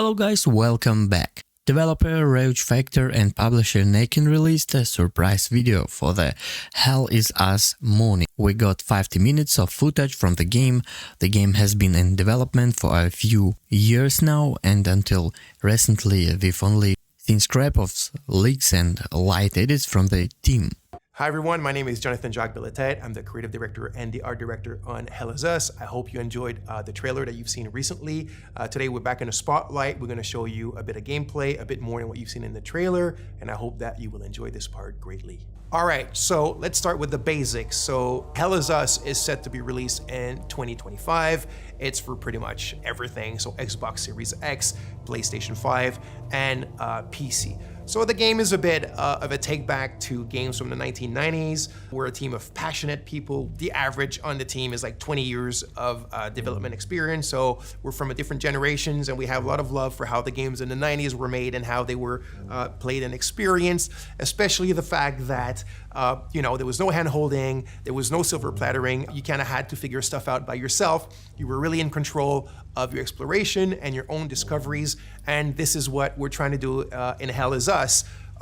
Hello guys, welcome back. Developer Roach Factor and publisher Nakin released a surprise video for the Hell Is Us morning. We got 50 minutes of footage from the game. The game has been in development for a few years now, and until recently we've only seen scrap of leaks and light edits from the team. Hi everyone, my name is Jonathan Jacques Belatet. I'm the creative director and the art director on Hell Is Us. I hope you enjoyed the trailer that you've seen recently. Today we're back in the spotlight. We're going to show you a bit of gameplay, a bit more than what you've seen in the trailer, and I hope that you will enjoy this part greatly. All right, so let's start with the basics. So Hell Is Us is set to be released in 2025. It's for pretty much everything. So Xbox Series X, PlayStation 5, and PC. So the game is a bit of a take back to games from the 1990s. We're a team of passionate people. The average on the team is like 20 years of development experience. So we're from different generations, and we have a lot of love for how the games in the 90s were made and how they were played and experienced, especially the fact that there was no hand-holding, there was no silver plattering. You kind of had to figure stuff out by yourself. You were really in control of your exploration and your own discoveries, and this is what we're trying to do in Hell Is Us.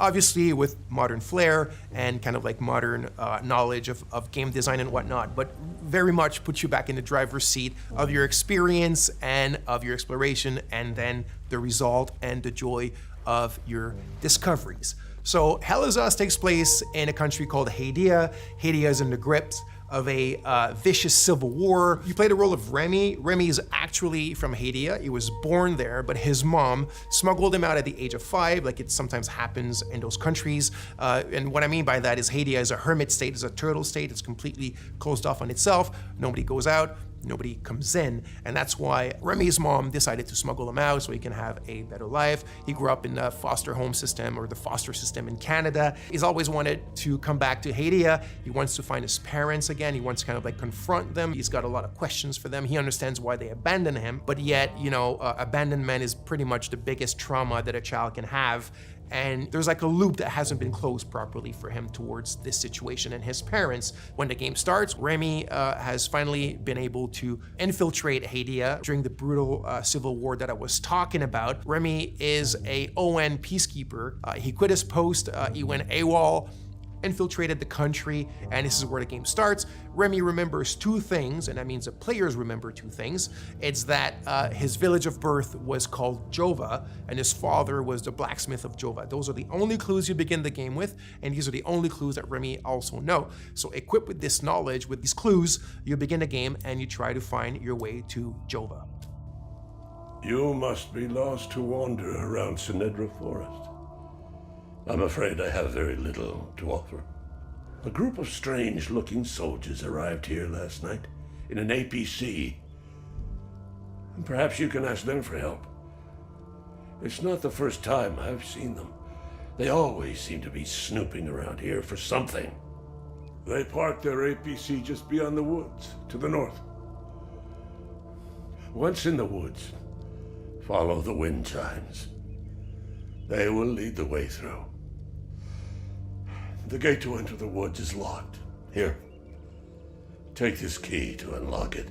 Obviously with modern flair and kind of like modern knowledge of game design and whatnot, but very much put you back in the driver's seat of your experience and of your exploration, and then the result and the joy of your discoveries. So Hell Is Us takes place in a country called Hadia. Hadia is in the grips of a vicious civil war. You play the role of Remy. Remy is actually from Hadia. He was born there, but his mom smuggled him out at the age of 5, like it sometimes happens in those countries. And what I mean by that is Hadia is a hermit state, is a turtle state. It's completely closed off on itself. Nobody goes out, nobody comes in. And that's why Remy's mom decided to smuggle him out so he can have a better life. He grew up in the foster home system, or the foster system in Canada. He's always wanted to come back to Hadia. He wants to find his parents again. He wants to kind of like confront them. He's got a lot of questions for them. He understands why they abandoned him, but yet, abandonment is pretty much the biggest trauma that a child can have. And there's like a loop that hasn't been closed properly for him towards this situation and his parents. When the game starts, Remy has finally been able to infiltrate Hadia during the brutal civil war that I was talking about. Remy is a ON peacekeeper. He quit his post, he went AWOL, infiltrated the country, and this is where the game starts. Remy remembers 2 things, and that means the players remember 2 things. It's that his village of birth was called Jova, and his father was the blacksmith of Jova. Those are the only clues you begin the game with, and these are the only clues that Remy also know. So equipped with this knowledge, with these clues, you begin the game and you try to find your way to Jova. You must be lost to wander around Sinedra Forest. I'm afraid I have very little to offer. A group of strange-looking soldiers arrived here last night in an APC. And perhaps you can ask them for help. It's not the first time I've seen them. They always seem to be snooping around here for something. They parked their APC just beyond the woods, to the north. Once in the woods, follow the wind chimes. They will lead the way through. The gate to enter the woods is locked. Here, take this key to unlock it.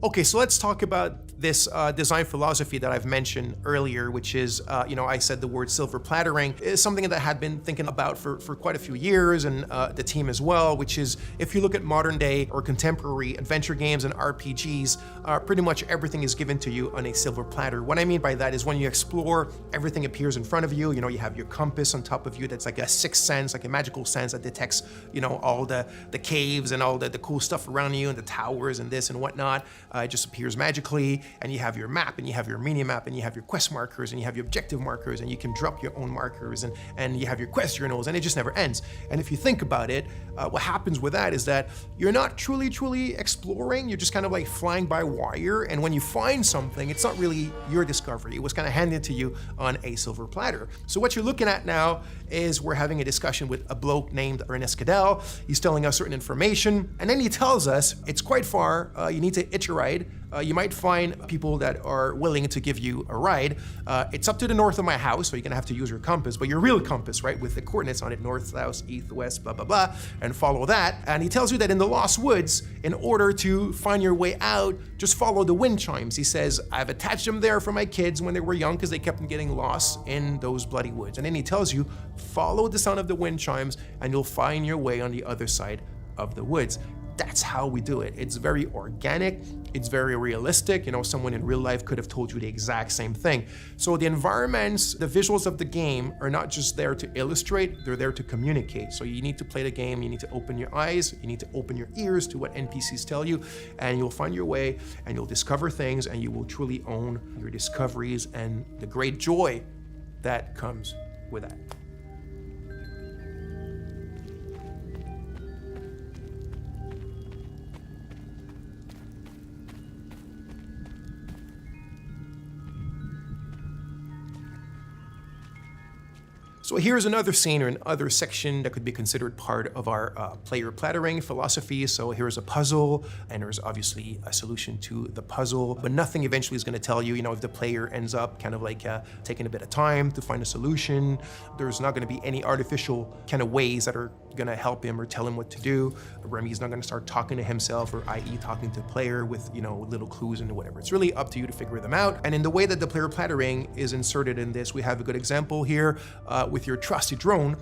Okay, so let's talk about this design philosophy that I've mentioned earlier, which is, I said the word silver plattering, is something that I had been thinking about for quite a few years, and the team as well, which is, if you look at modern day or contemporary adventure games and RPGs, pretty much everything is given to you on a silver platter. What I mean by that is when you explore, everything appears in front of you. You have your compass on top of you that's like a sixth sense, like a magical sense that detects, all the caves and all the cool stuff around you and the towers and this and whatnot. It just appears magically, and you have your map, and you have your mini-map, and you have your quest markers, and you have your objective markers, and you can drop your own markers, and you have your quest journals, and it just never ends. And if you think about it, what happens with that is that you're not truly exploring, you're just kind of like flying by wire, and when you find something, it's not really your discovery. It was kind of handed to you on a silver platter. So what you're looking at now is we're having a discussion with a bloke named Ernest Cadell. He's telling us certain information, and then he tells us it's quite far, you need to hitch a ride you might find people that are willing to give you a ride. It's up to the north of my house, so you're gonna have to use your compass, but your real compass, right, with the coordinates on it, north, south, east, west, blah, blah, blah, and follow that. And he tells you that in the Lost Woods, in order to find your way out, just follow the wind chimes. He says, I've attached them there for my kids when they were young because they kept on getting lost in those bloody woods. And then he tells you, follow the sound of the wind chimes and you'll find your way on the other side of the woods. That's how we do it. It's very organic, it's very realistic. You know, someone in real life could have told you the exact same thing. So the environments, the visuals of the game are not just there to illustrate, they're there to communicate. So you need to play the game, you need to open your eyes, you need to open your ears to what NPCs tell you, and you'll find your way and you'll discover things and you will truly own your discoveries and the great joy that comes with that. So here's another scene or another section that could be considered part of our player plattering philosophy. So here's a puzzle, and there's obviously a solution to the puzzle, but nothing eventually is going to tell you, if the player ends up kind of like taking a bit of time to find a solution. There's not going to be any artificial kind of ways that are going to help him or tell him what to do. Remy's not going to start talking to himself, or i.e. talking to the player with, little clues and whatever. It's really up to you to figure them out. And in the way that the player plattering is inserted in this, we have a good example here with your trusty drone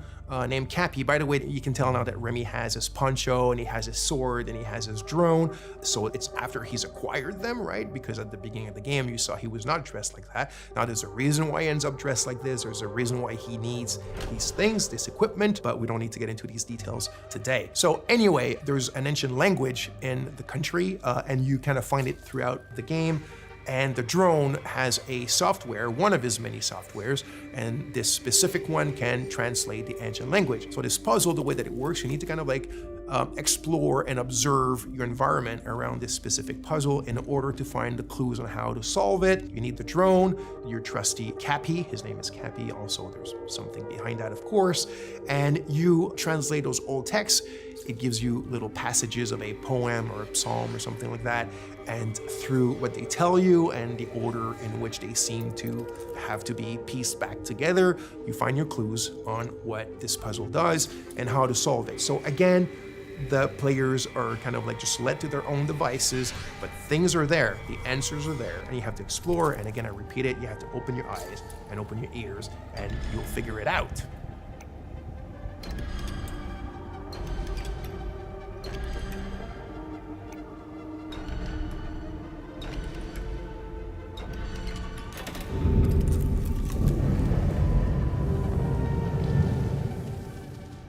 named Cappy. By the way, you can tell now that Remy has his poncho and he has his sword and he has his drone. So it's after he's acquired them, right? Because at the beginning of the game, you saw he was not dressed like that. Now there's a reason why he ends up dressed like this. There's a reason why he needs these things, this equipment, but we don't need to get into these details today. So anyway, there's an ancient language in the country and you kind of find it throughout the game. And the drone has a software, one of his many softwares, and this specific one can translate the ancient language. So this puzzle, the way that it works, you need to kind of like explore and observe your environment around this specific puzzle in order to find the clues on how to solve it. You need the drone, your trusty Cappy, his name is Cappy, also there's something behind that of course, and you translate those old texts. It gives you little passages of a poem or a psalm or something like that, and through what they tell you and the order in which they seem to have to be pieced back together, you find your clues on what this puzzle does and how to solve it. So again, the players are kind of like just led to their own devices, but things are there, the answers are there, and you have to explore. And again, I repeat it, you have to open your eyes and open your ears and you'll figure it out.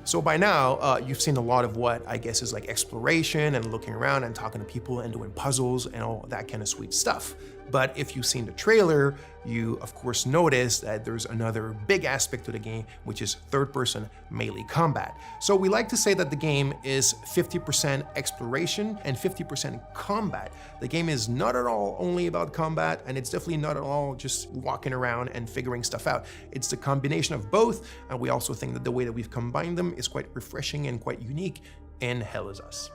So by now, you've seen a lot of what I guess is like exploration and looking around and talking to people and doing puzzles and all that kind of sweet stuff. But if you've seen the trailer, you of course notice that there's another big aspect to the game, which is third-person melee combat. So we like to say that the game is 50% exploration and 50% combat. The game is not at all only about combat, and it's definitely not at all just walking around and figuring stuff out. It's the combination of both, and we also think that the way that we've combined them is quite refreshing and quite unique in Hell Is Us.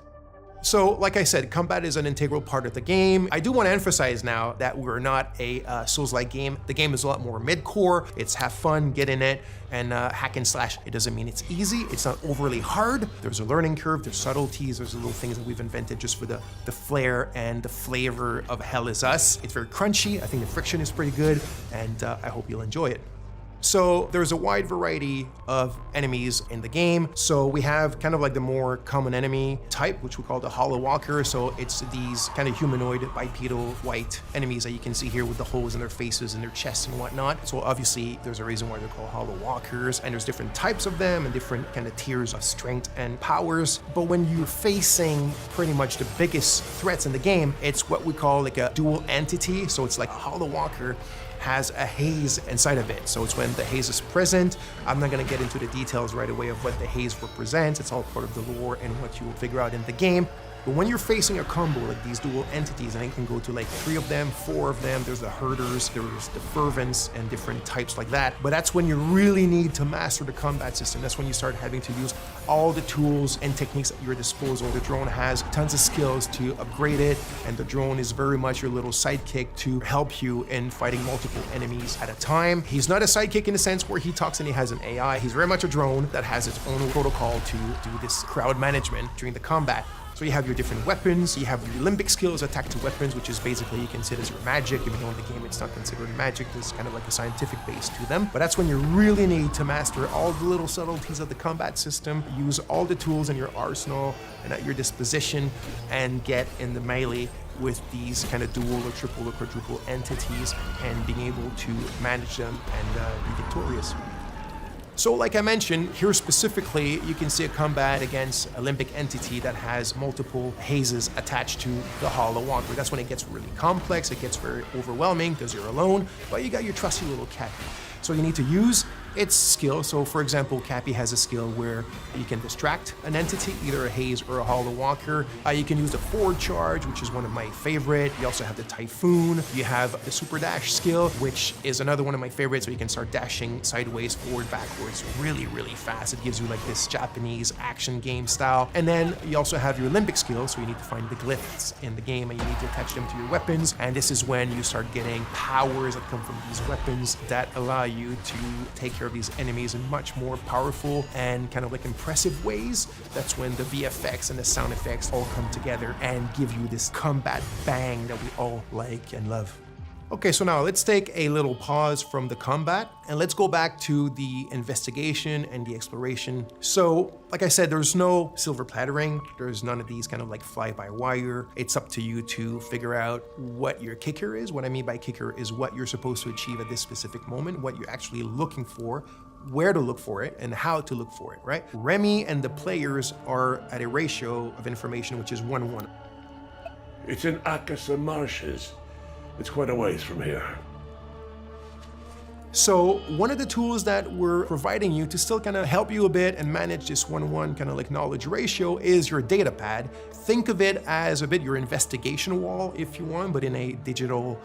So, like I said, combat is an integral part of the game. I do want to emphasize now that we're not a Souls-like game. The game is a lot more mid-core. It's have fun, get in it, and hack and slash. It doesn't mean it's easy. It's not overly hard. There's a learning curve, there's subtleties, there's little things that we've invented just for the flair and the flavor of Hell Is Us. It's very crunchy. I think the friction is pretty good, and I hope you'll enjoy it. So there's a wide variety of enemies in the game. So we have kind of like the more common enemy type, which we call the Hollow Walker. So it's these kind of humanoid, bipedal, white enemies that you can see here with the holes in their faces and their chests and whatnot. So obviously there's a reason why they're called Hollow Walkers, and there's different types of them and different kind of tiers of strength and powers. But when you're facing pretty much the biggest threats in the game, it's what we call like a dual entity. So it's like a Hollow Walker has a haze inside of it. So it's when the haze is present. I'm not gonna get into the details right away of what the haze represents. It's all part of the lore and what you will figure out in the game. But when you're facing a combo like these dual entities, and it can go to like 3 of them, 4 of them, there's the herders, there's the fervents, and different types like that. But that's when you really need to master the combat system. That's when you start having to use all the tools and techniques at your disposal. The drone has tons of skills to upgrade it, and the drone is very much your little sidekick to help you in fighting multiple enemies at a time. He's not a sidekick in the sense where he talks and he has an AI. He's very much a drone that has its own protocol to do this crowd management during the combat. So you have your different weapons, you have your limbic skills, attack to weapons, which is basically you consider as your magic, even though in the game it's not considered magic, there's kind of like a scientific base to them. But that's when you really need to master all the little subtleties of the combat system, use all the tools in your arsenal and at your disposition, and get in the melee with these kind of dual or triple or quadruple entities and being able to manage them and be victorious. So like I mentioned, here specifically, you can see a combat against a limbic entity that has multiple hazes attached to the Hollow Walker. That's when it gets really complex, it gets very overwhelming because you're alone, but you got your trusty little cat. So you need to use its skill. So for example, Cappy has a skill where you can distract an entity, either a haze or a Hollow Walker. You can use the forward charge, which is one of my favorite. You also have the Typhoon. You have the super dash skill, which is another one of my favorites. So you can start dashing sideways, forward, backwards, really, really fast. It gives you like this Japanese action game style. And then you also have your limbic skill. So you need to find the glyphs in the game and you need to attach them to your weapons. And this is when you start getting powers that come from these weapons that allow you to take care of these enemies in much more powerful and kind of like impressive ways. That's when the VFX and the sound effects all come together and give you this combat bang that we all like and love. Okay, so now let's take a little pause from the combat and let's go back to the investigation and the exploration. So, like I said, there's no silver plattering. There's none of these kind of like fly-by-wire. It's up to you to figure out what your kicker is. What I mean by kicker is what you're supposed to achieve at this specific moment, what you're actually looking for, where to look for it, and how to look for it, right? Remy and the players are at a ratio of information which is 1-1. It's in ASUS marshes. It's quite a ways from here. So one of the tools that we're providing you to still kind of help you a bit and manage this 1-1 kind of like knowledge ratio is your data pad. Think of it as a bit your investigation wall if you want, but in a digital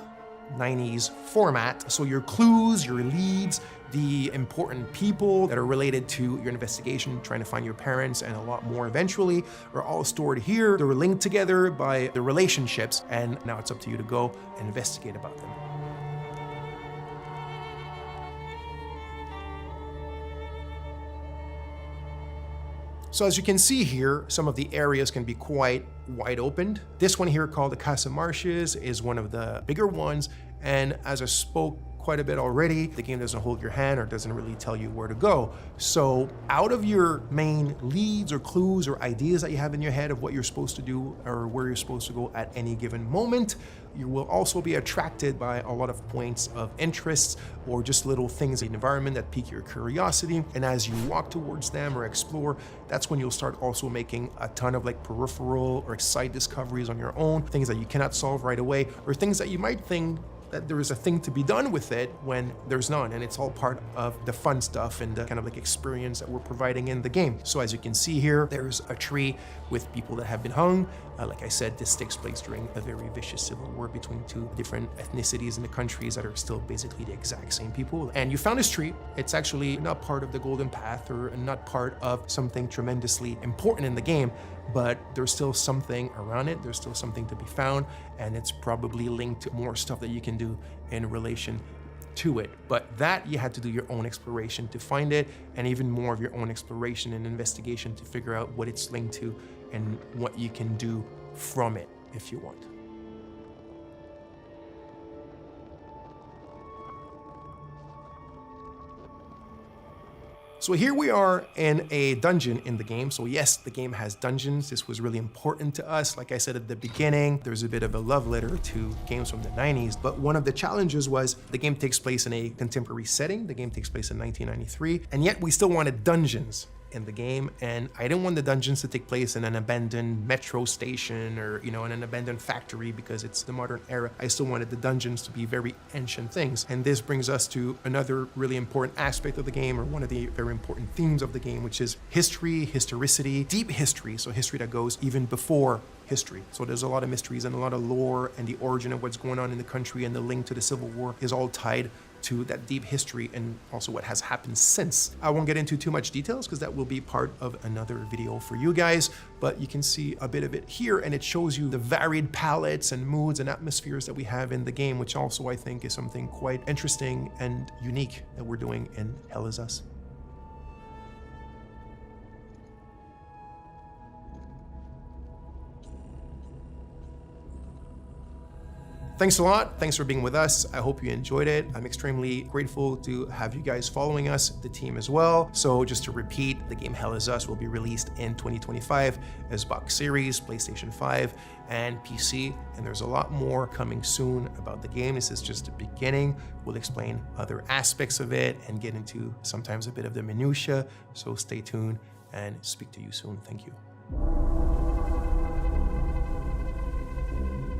90s format. So your clues, your leads, the important people that are related to your investigation, trying to find your parents and a lot more eventually, are all stored here. They're linked together by the relationships, and now it's up to you to go and investigate about them. So as you can see here, some of the areas can be quite wide opened. This one here called the Casa Marshes is one of the bigger ones, and as I spoke quite a bit already, the game doesn't hold your hand or doesn't really tell you where to go. So out of your main leads or clues or ideas that you have in your head of what you're supposed to do or where you're supposed to go at any given moment, you will also be attracted by a lot of points of interest or just little things in the environment that pique your curiosity. And as you walk towards them or explore, that's when you'll start also making a ton of like peripheral or side discoveries on your own, things that you cannot solve right away, or things that you might think that there is a thing to be done with it when there's none, and it's all part of the fun stuff and the kind of like experience that we're providing in the game. So as you can see here, there's a tree with people that have been hung. Like I said, this takes place during a very vicious civil war between two different ethnicities in the countries that are still basically the exact same people. And you found this tree. It's actually not part of the Golden Path or not part of something tremendously important in the game, but there's still something around it. There's still something to be found, and it's probably linked to more stuff that you can do in relation to it. But that you had to do your own exploration to find it, and even more of your own exploration and investigation to figure out what it's linked to and what you can do from it if you want. So here we are in a dungeon in the game. So yes, the game has dungeons. This was really important to us. Like I said at the beginning, there's a bit of a love letter to games from the 90s, but one of the challenges was the game takes place in a contemporary setting. The game takes place in 1993, and yet we still wanted dungeons in the game, and I didn't want the dungeons to take place in an abandoned metro station or, you know, in an abandoned factory because it's the modern era. I still wanted the dungeons to be very ancient things. And this brings us to another really important aspect of the game, or one of the very important themes of the game, which is history, historicity, deep history. So history that goes even before history. So there's a lot of mysteries and a lot of lore, and the origin of what's going on in the country and the link to the Civil War is all tied to that deep history and also what has happened since. I won't get into too much details because that will be part of another video for you guys, but you can see a bit of it here, and it shows you the varied palettes and moods and atmospheres that we have in the game, which also I think is something quite interesting and unique that we're doing in Hell Is Us. Thanks a lot. Thanks for being with us. I hope you enjoyed it. I'm extremely grateful to have you guys following us, the team as well. So just to repeat, the game Hell Is Us will be released in 2025 as box series, PlayStation 5 and PC. And there's a lot more coming soon about the game. This is just the beginning. We'll explain other aspects of it and get into sometimes a bit of the minutia. So stay tuned and speak to you soon. Thank you.